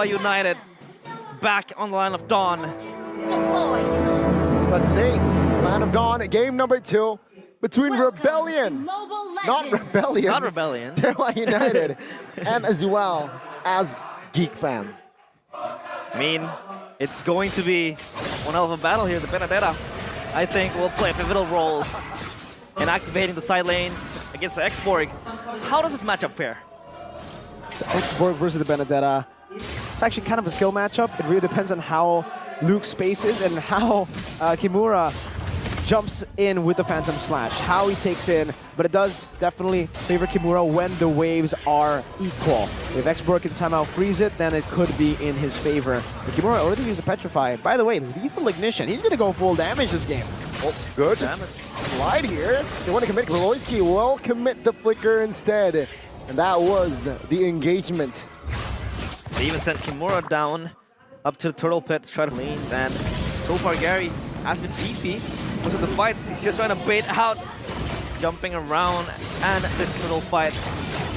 United back on the line of dawn. Let's see. Line of Dawn, game number 2 between Rebellion. Not Rebellion. Dewa United. And as well as Geekfam. I mean, it's going to be one hell of a battle here. The Benedetta, I think, will play a pivotal role in activating the side lanes against the X-Borg. How does this matchup fare? The X-Borg versus the Benedetta. It's actually kind of a skill matchup. It really depends on how Luke spaces and how Kimura jumps in with the Phantom Slash, how he takes in, but it does definitely favor Kimura when the waves are equal. If X-Borg can somehow freeze it, then it could be in his favor. But Kimura already used the Petrify. By the way, Lethal Ignition. He's going to go full damage this game. Oh, good damage. Slide here. They want to commit. Kroloyski will commit the Flicker instead. And that was the engagement. They even sent Kimura down up to the Turtle Pit to try to lanes, and so far Gary has been beefy. Most of the fights, he's just trying to bait out, jumping around, and this Turtle fight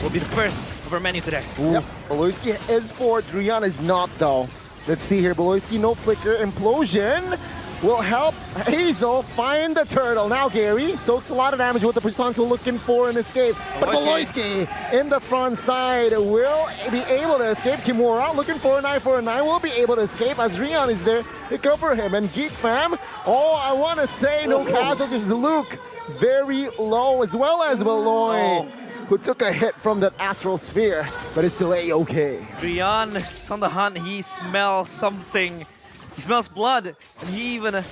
will be the first of our menu today. Yep. Beloyski is forward, Rian is not though. Let's see here, Beloyski, no Flicker, Implosion will help Hazel find the turtle. Now Gary soaks a lot of damage with the Persons looking for an escape. But Beloyski in the front side will be able to escape. Kimura looking for an eye for an eye will be able to escape as Rian is there to cover him. And Geekfam, oh, I want to say no casualties. Luke very low, as well as Beloy, who took a hit from that Astral Sphere, but is still A-okay. Rian is on the hunt. He smells something. He smells blood, and he even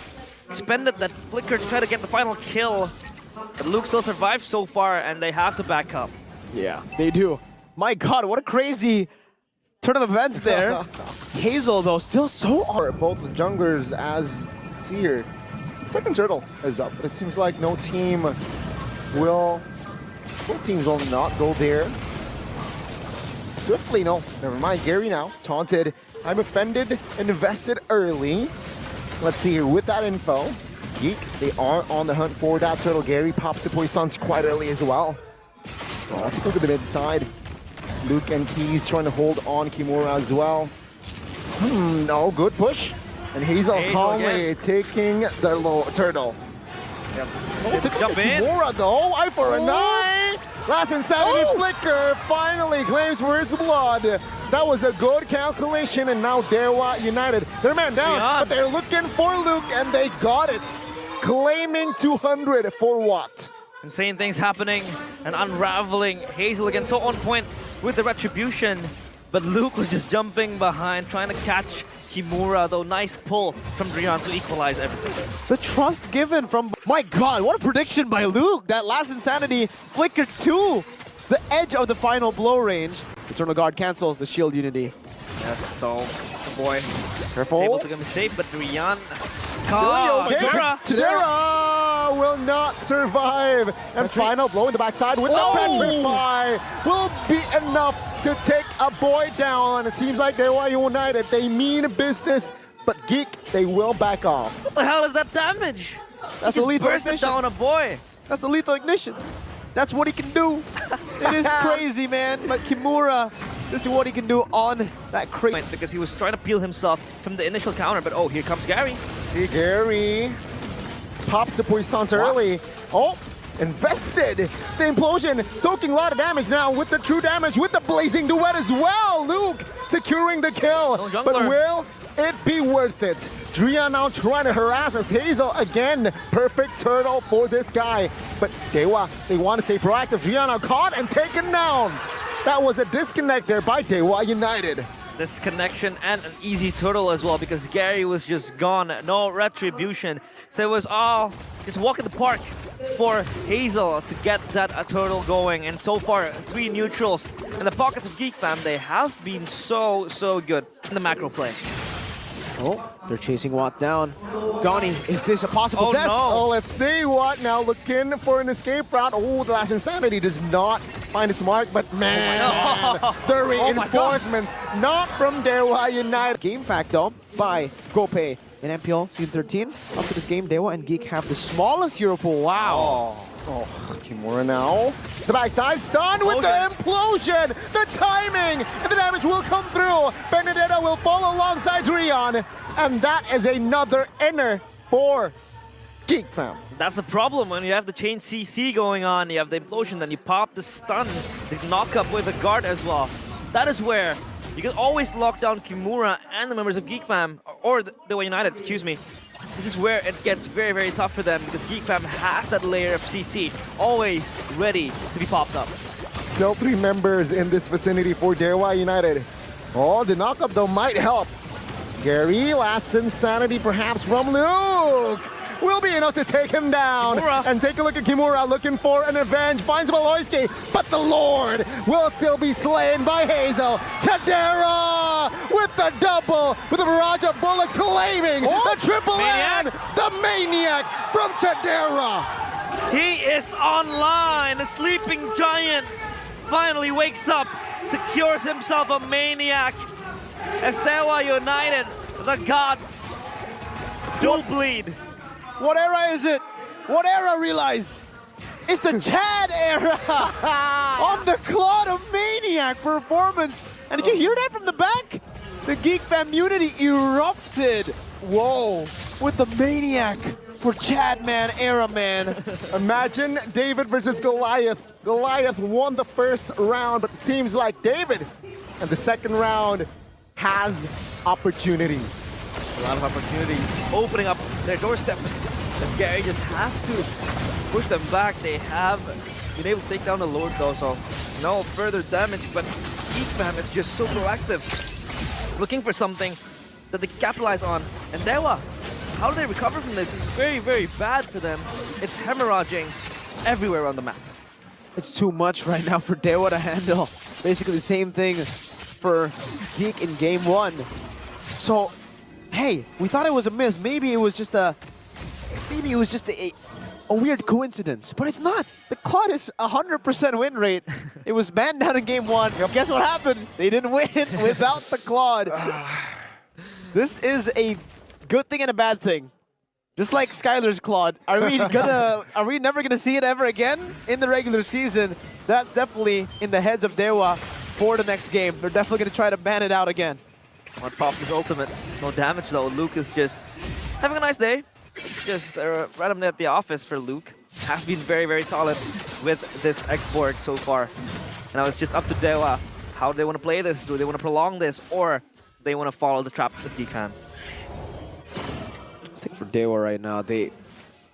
expended that Flicker to try to get the final kill. But Luke still survived so far, and they have to back up. Yeah, they do. My God, what a crazy turn of events there. Hazel, though, still so on. Both with junglers as it's here. Second turtle is up, but it seems like no team will... Both teams will not go there. Swiftly, no. Never mind. Gary now, taunted. I'm offended, invested early. Let's see here with that info. Geek, they are on the hunt for that turtle. Gary pops the Poissons quite early as well. Let's go to the mid side. Luke and Keys trying to hold on Kimura as well. No, good push. And Hazel calmly taking the low turtle. Yep. Jump in. Kimura though, eye for an eye. Last Insanity Flicker finally claims for its blood. That was a good calculation, and now Dewa United, they're man down, but they're looking for Luke, and they got it. Claiming 200 for what? Insane things happening and unraveling. Hazel again so on point with the retribution, but Luke was just jumping behind, trying to catch Kimura, though. Nice pull from Drian to equalize everything. The trust given from... My God, what a prediction by Luke. That last Insanity Flicker to the edge of the final blow range. Eternal Guard cancels the shield unity. Yes, so the boy careful. is able to be safe, but Drian... Tadera will not survive. And final blow in the backside with the Petrify will be enough to take a boy down. It seems like Dewa United, they mean business, but Geek, they will back off. What the hell is that damage? That's the lethal ignition. Down a boy. That's the lethal ignition. That's what he can do. It is crazy, man. But Kimura, this is what he can do on that crazy. Because he was trying to peel himself from the initial counter, but here comes Gary. See, Gary pops the Poissons early. Oh, invested. The implosion, soaking a lot of damage now with the true damage, with the blazing duet as well. Luke securing the kill. No, but will it be worth it? Drian now trying to harass us. Hazel again. Perfect turtle for this guy. But Dewa, they want to stay proactive. Drian now caught and taken down. That was a disconnect there by Dewa United. Disconnection and an easy turtle as well, because Gary was just gone. No retribution. So it was all just walk in the park for Hazel to get that turtle going. And so far, 3 neutrals in the pockets of Geekfam. They have been so good in the macro play. Oh, they're chasing Watt down. Donnie, is this a possible death? No. Oh, let's see Watt now looking for an escape route. Oh, the last Insanity does not find its mark, but man, the reinforcements not from Dewa United. Game fact though, by GoPay in MPL Season 13. Up to this game, Dewa and Geek have the smallest hero pool. Wow. Oh, Kimura now. The backside stun with the implosion. The timing and the damage will come through. Benedetta will follow alongside Rion. And that is another inner for Geekfam. That's the problem when you have the chain CC going on, you have the implosion, then you pop the stun, the knock up with the guard as well. That is where you can always lock down Kimura and the members of Geekfam, or the Dewa United, excuse me. This is where it gets very, very tough for them because Geekfam has that layer of CC always ready to be popped up. Still 3 members in this vicinity for Dewa United. Oh, the knockup though might help. Gary, last insanity perhaps from Luke. Will be enough to take him down. Kimura. And take a look at Kimura looking for an revenge. Finds Baloyski, but the Lord will still be slain by Hazel. Tadera with the double, with the barrage of bullets claiming the triple Maniac. N. The Maniac from Tadera. He is online. The sleeping giant finally wakes up, secures himself a Maniac. As Dewa United, the gods do bleed. What era is it? What era, realize? It's the Chad era! On the Cloud of Maniac performance! And did you hear that from the back? The Geekfam unity erupted! Whoa! With the Maniac for Chad man era, man. Imagine David versus Goliath. Goliath won the first round, but it seems like David in the second round has opportunities. A lot of opportunities opening up their doorsteps as Gary just has to push them back. They have been able to take down the Lord though, so no further damage, but Geekfam is just so proactive, looking for something that they can capitalize on. And Dewa, how do they recover from this? It's very, very bad for them. It's hemorrhaging everywhere on the map. It's too much right now for Dewa to handle. Basically the same thing for Geek in game 1. So, hey, we thought it was a myth. Maybe it was just a weird coincidence, but it's not. The Cloud is 100% win rate. It was banned down in game 1. Guess what happened? They didn't win without the Cloud. This is a good thing and a bad thing. Just like Skylar's Claude. Are we never gonna see it ever again in the regular season? That's definitely in the heads of Dewa for the next game. They're definitely gonna try to ban it out again. On Poppy's ultimate. No damage though. Luke is just having a nice day. It's just randomly at the office for Luke. Has been very, very solid with this export so far. Now it's just up to Dewa how they want to play this. Do they want to prolong this, or they want to follow the traps of Geekfam? I think for Dewa right now,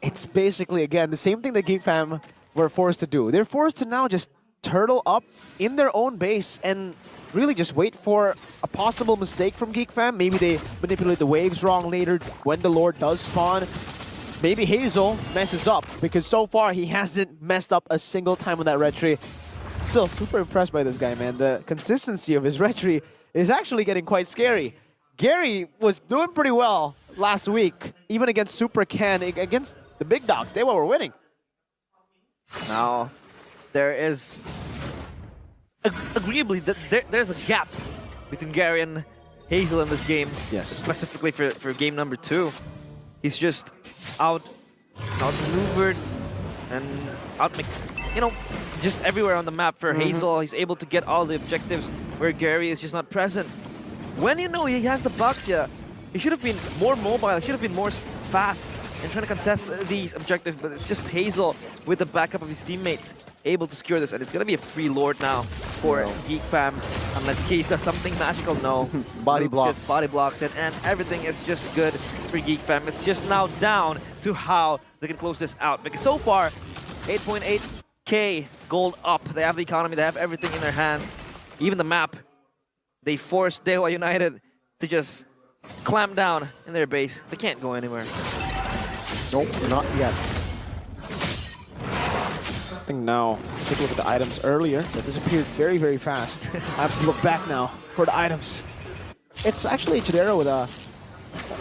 it's basically, again, the same thing that Geekfam were forced to do. They're forced to now just turtle up in their own base and really just wait for a possible mistake from Geekfam. Maybe they manipulate the waves wrong later when the Lord does spawn. Maybe Hazel messes up, because so far he hasn't messed up a single time with that retry. Still super impressed by this guy, man. The consistency of his retry is actually getting quite scary. Gary was doing pretty well last week, even against Super Ken, against the big dogs. They were winning. Now, there is agreeably, there's a gap between Gary and Hazel in this game. Yes. Specifically for game number 2. He's just outmaneuvered and it's just everywhere on the map for Hazel. He's able to get all the objectives where Gary is just not present. When you know he has the Baxia, he should have been more mobile, he should have been more fast and trying to contest these objectives, but it's just Hazel with the backup of his teammates able to secure this, and it's going to be a free Lord now for Geekfam, unless Case does something magical. No. Body Luke blocks. just body blocks it, and everything is just good for Geekfam. It's just now down to how they can close this out, because so far, 8.8k gold up. They have the economy, they have everything in their hands, even the map. They forced Dewa United to just clamp down in their base. They can't go anywhere. Nope, not yet. I think now, take a look at the items earlier. That disappeared very, very fast. I have to look back now for the items. It's actually Chidera with a...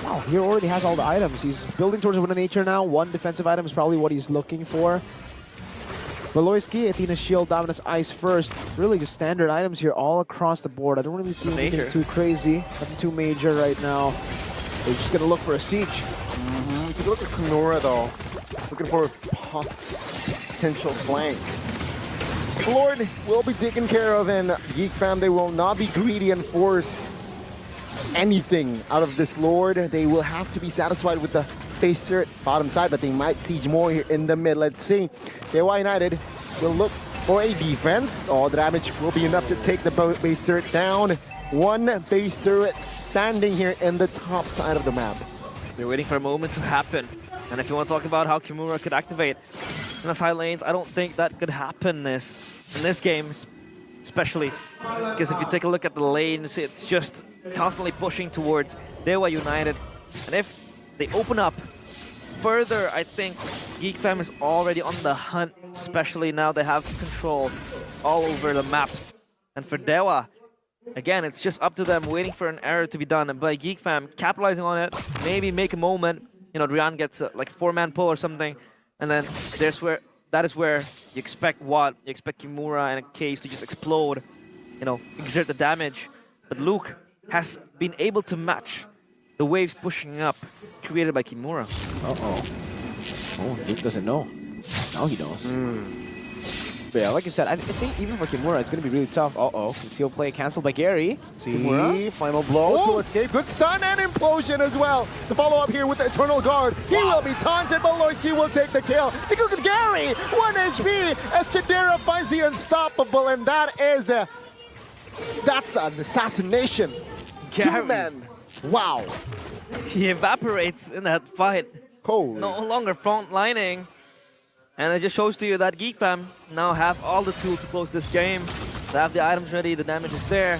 Wow, he already has all the items. He's building towards a Wind of Nature now. One defensive item is probably what he's looking for. Valoisky, Athena's Shield, Dominus Ice first. Really just standard items here all across the board. I don't really see anything too crazy, nothing too major right now. They're just going to look for a siege. Take a look at Kimura though. Looking for pots. potential flank. Lord will be taken care of, and Geekfam, they will not be greedy and force anything out of this Lord. They will have to be satisfied with the base turret bottom side, but they might siege more here in the mid. Let's see. Dewa United will look for a defense. All the damage will be enough to take the base turret down. One base turret standing here in the top side of the map. They're waiting for a moment to happen. And if you want to talk about how Kimura could activate in the side lanes, I don't think that could happen in this game, especially because if you take a look at the lanes, it's just constantly pushing towards Dewa United. And if they open up further, I think Geekfam is already on the hunt, especially now they have control all over the map. And for Dewa, again, it's just up to them, waiting for an error to be done. And by Geekfam, capitalizing on it, maybe make a moment. You know, Drian gets like a 4-man pull or something, and then that is where you expect what? You expect Kimura and a Case to just explode, you know, exert the damage. But Luke has been able to match the waves pushing up created by Kimura. Oh, Luke doesn't know. Now he knows. But yeah, like you said, I think even for Kimura, it's going to be really tough. Conceal play canceled by Gary. See, final blow to escape. Good stun and implosion as well. The follow-up here with the Eternal Guard. He will be taunted, but Loisky will take the kill. Take a look at Gary! 1 HP as Chidera finds the unstoppable, and that's an assassination. Gary. 2 men. Wow. He evaporates in that fight. Holy. No longer front lining. And it just shows to you that Geekfam now have all the tools to close this game. They have the items ready, the damage is there,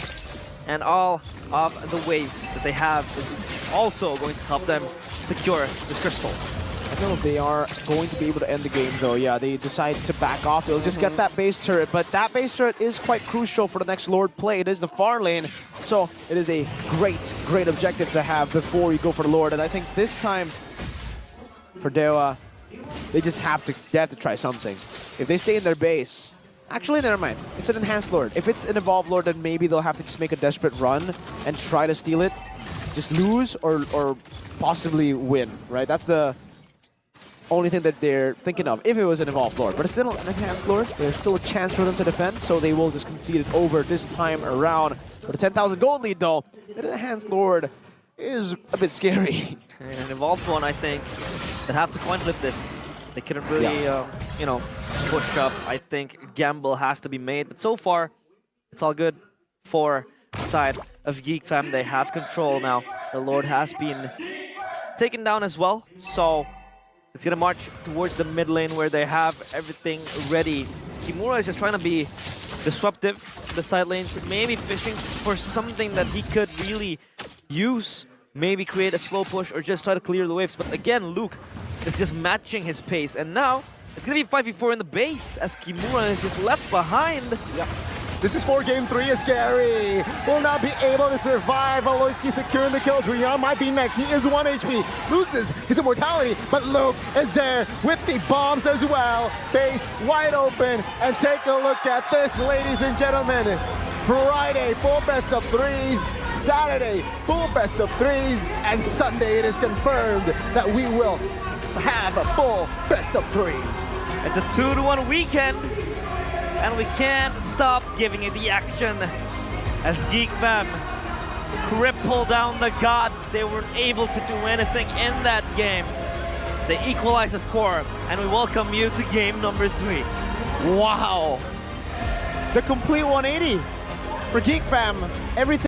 and all of the waves that they have is also going to help them secure this crystal. I don't know if they are going to be able to end the game though. Yeah, they decide to back off. They'll just get that base turret, but that base turret is quite crucial for the next Lord play. It is the far lane, so it is a great objective to have before you go for the Lord. And I think this time for Dewa, they just have to try something. If they stay in their base, actually never mind. It's an enhanced Lord. If it's an evolved Lord, then maybe they'll have to just make a desperate run and try to steal it, just lose or possibly win. Right? That's the only thing that they're thinking of if it was an evolved Lord. But it's still an enhanced Lord. There's still a chance for them to defend, so they will just concede it over this time around. But a 10,000 gold lead though, an enhanced Lord is a bit scary. And an evolved one, I think, that have to coin flip this. They couldn't really, you know, push up. I think gamble has to be made. But so far, it's all good for the side of Geekfam. They have control now. The Lord has been taken down as well. So it's going to march towards the mid lane where they have everything ready. Kimura is just trying to be disruptive to the side lanes, maybe fishing for something that he could really use. Maybe create a slow push or just try to clear the waves. But again, Luke is just matching his pace. And now it's going to be 5v4 in the base as Kimura is just left behind. Yeah. This is for game 3 as Gary will not be able to survive. Aloyski securing the kill. Drian might be next. He is 1 HP. Loses his immortality, but Luke is there with the bombs as well. Base wide open. And take a look at this, ladies and gentlemen. Friday, full best of 3s. Saturday, full best of 3s. And Sunday, it is confirmed that we will have a full best of 3s. It's a 2-to-1 weekend. And we can't stop giving it the action as Geekfam cripple down the gods. They weren't able to do anything in that game. They equalized the score, and we welcome you to game number 3. Wow. The complete 180 for Geekfam. Everything.